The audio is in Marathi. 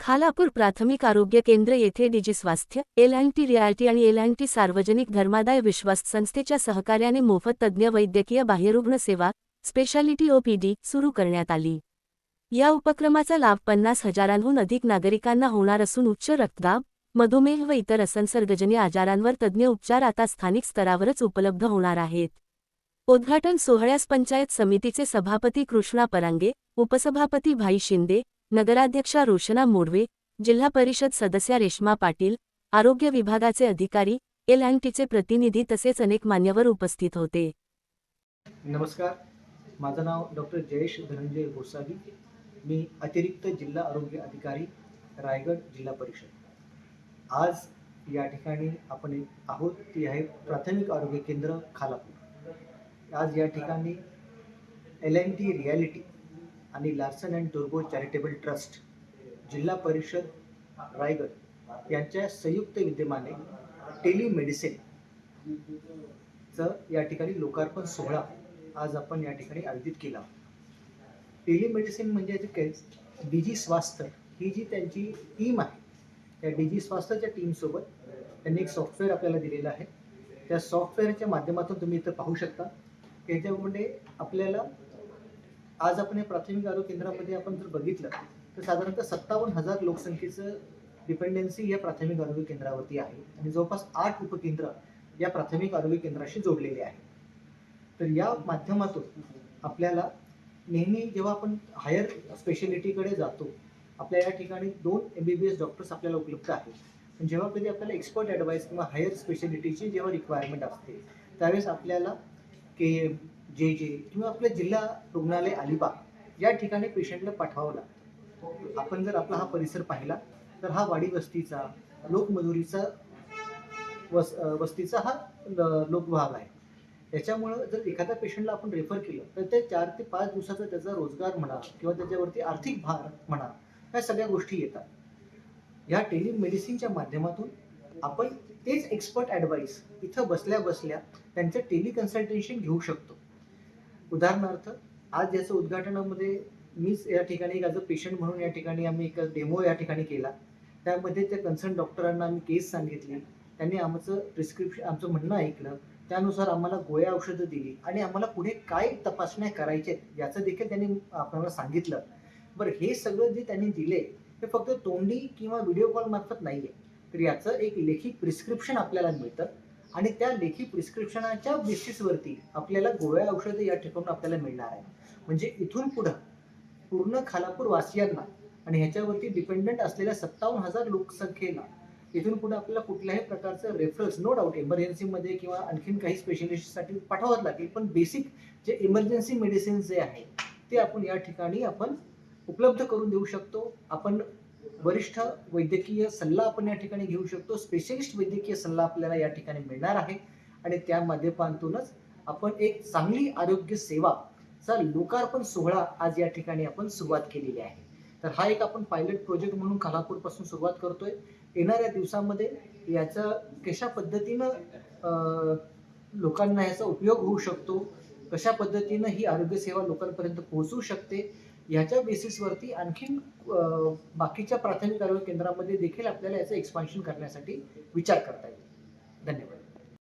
खालापूर प्राथमिक आरोग्य केंद्र येथे डिजिस्वास्थ्य, एल&टी रियाल्टी आणि एल&टी सार्वजनिक धर्मादाय विश्वास संस्थेच्या सहकार्याने मोफत तज्ज्ञ वैद्यकीय बाह्यरुग्ण सेवा, स्पेशालिटी OPD सुरू करण्यात आली. या उपक्रमाचा लाभ 50,000हून अधिक नागरिकांना होणार असून उच्च रक्तदाब, मधुमेह व इतर असंसर्गजन्य आजारांवर तज्ज्ञ उपचार आता स्थानिक स्तरावरच उपलब्ध होणार आहेत. उद्घाटन सोहळ्यास पंचायत समितीचे सभापती कृष्णा परांगे, उपसभापती भाई शिंदे, नगराध्यक्षा रोशना मोडवे, जिल्हा परिषद सदस्या रेश्मा पाटील, आरोग्य विभागाचे अधिकारी, एल&टीचे प्रतिनिधी तसेच अनेक मान्यवर उपस्थित होते. नमस्कार, माझं नाव डॉक्टर जयेश धनंजय गोसावी. मी अतिरिक्त जिल्हा आरोग्य अधिकारी, रायगड जिल्हा परिषद. आज या ठिकाणी आपण आहोत ती आहे प्राथमिक आरोग्य केंद्र खालापूर. आज या ठिकाणी एल&टी रियालिटी आणि लार्सन अँड टुर्बो चॅरिटेबल ट्रस्ट, जिल्हा परिषद रायगड यांच्या संयुक्त विद्यमाने टेलिमेडिसिनचं या ठिकाणी लोकार्पण सोहळा आज आपण या ठिकाणी आयोजित केला. टेलिमेडिसिन म्हणजे काय, डिजिस्वास्थ्य ही जी त्यांची टीम आहे, त्या डिजिस्वास्थ्यच्या टीमसोबत त्यांनी एक सॉफ्टवेअर आपल्याला दिलेलं आहे. त्या सॉफ्टवेअरच्या माध्यमातून तुम्ही इथं पाहू शकता. त्याच्यामध्ये आपल्याला आज आपण या प्राथमिक आरोग्य केंद्रामध्ये आपण जर बघितलं तर साधारणतः 57,000 लोकसंख्येचं डिपेंडन्सी या प्राथमिक आरोग्य केंद्रावरती आहे आणि जवळपास 8 उपकेंद्र या प्राथमिक आरोग्य केंद्राशी जोडलेले आहेत. तर या माध्यमातून आपल्याला नेहमी जेव्हा आपण हायर स्पेशालिटीकडे जातो, आपल्या या ठिकाणी 2 MBBS डॉक्टर्स आपल्याला उपलब्ध आहेत. पण जेव्हा कधी आपल्याला एक्सपर्ट ॲडवाईस किंवा हायर स्पेशालिटीची जेव्हा रिक्वायरमेंट असते त्यावेळेस आपल्याला KM, JJ किंवा आपल्या जिल्हा रुग्णालय अलिबाग या ठिकाणी पेशंटला पाठवावं लागतं. आपण जर आपला हा परिसर पाहिला तर हा वाडी वस्तीचा, लोकमजुरीचा वस्तीचा हा लोकभाग आहे. त्याच्यामुळं जर एखाद्या पेशंटला आपण रेफर केलं तर ते 4 ते 5 दिवसाचा त्याचा रोजगार म्हणा किंवा त्याच्यावरती आर्थिक भार म्हणा, ह्या सगळ्या गोष्टी येतात. या टेलिमेडिसिनच्या माध्यमातून आपण तेच एक्सपर्ट ॲडवाईस इथं बसल्या बसल्या त्यांचं टेलिकन्सल्टेशन घेऊ शकतो. उदाहरणार्थ आज याचं उद्घाटनामध्ये मीच या ठिकाणी ॲज अ पेशंट म्हणून या ठिकाणी आम्ही एक डेमो या ठिकाणी केला. त्यामध्ये त्या कन्सर्न डॉक्टरांना आम्ही केस सांगितली, त्यांनी आमचं आमचं म्हणणं ऐकलं, त्यानुसार आम्हाला गोळ्या औषधं दिली आणि आम्हाला पुढे काय तपासण्या करायच्या याचं देखील त्यांनी आपल्याला सांगितलं. बरं, हे सगळं जे त्यांनी दिले हे फक्त तोंडी किंवा व्हिडिओ कॉल मार्फत नाही आहे, तर याचं एक लेखी प्रिस्क्रिप्शन आपल्याला मिळतं आणि त्या लेखी प्रिस्क्रिप्शनाच्या बेसिसवरती आपल्याला गोळ्या औषधं या ठिकाणून आपल्याला मिळणार आहे. म्हणजे इथून पुढं पूर्ण खालापूर वासियांना आणि ह्याच्यावरती डिपेंडंट असलेल्या 57,000 लोकसंख्येला इथून पुढे आपल्याला कुठल्याही प्रकारचं रेफरन्स, नो डाऊट इमर्जन्सीमध्ये किंवा आणखीन काही स्पेशलिस्टसाठी पाठवावंच लागेल, पण बेसिक जे इमर्जन्सी मेडिसिन जे आहे ते आपण या ठिकाणी आपण उपलब्ध करून देऊ शकतो. आपण वरिष्ठ वैद्यकीय सल्ला आपण या ठिकाणी घेऊ शकतो. स्पेशलिस्ट वैद्यकीय सल्ला आपल्याला या ठिकाणी मिळणार आहे आणि त्या माध्यमातूनच आपण एक चांगली आरोग्य सेवाचा लोकार्पण सोहळा आज या ठिकाणी आपण सुरुवात केलेली आहे. तर हा एक आपण पायलट प्रोजेक्ट म्हणून खालापूरपासून सुरुवात करतोय. येणाऱ्या दिवसामध्ये याचा कशा पद्धतीनं लोकांना याचा उपयोग होऊ शकतो, कशा पद्धतीनं ही आरोग्य सेवा लोकांपर्यंत पोहोचू शकते, ह्याच्या बेसिसवरती आणखीन बाकीच्या प्राथमिक आरोग्य केंद्रामध्ये देखील आपल्याला याचं एक्सपान्शन करण्यासाठी विचार करता येईल. धन्यवाद.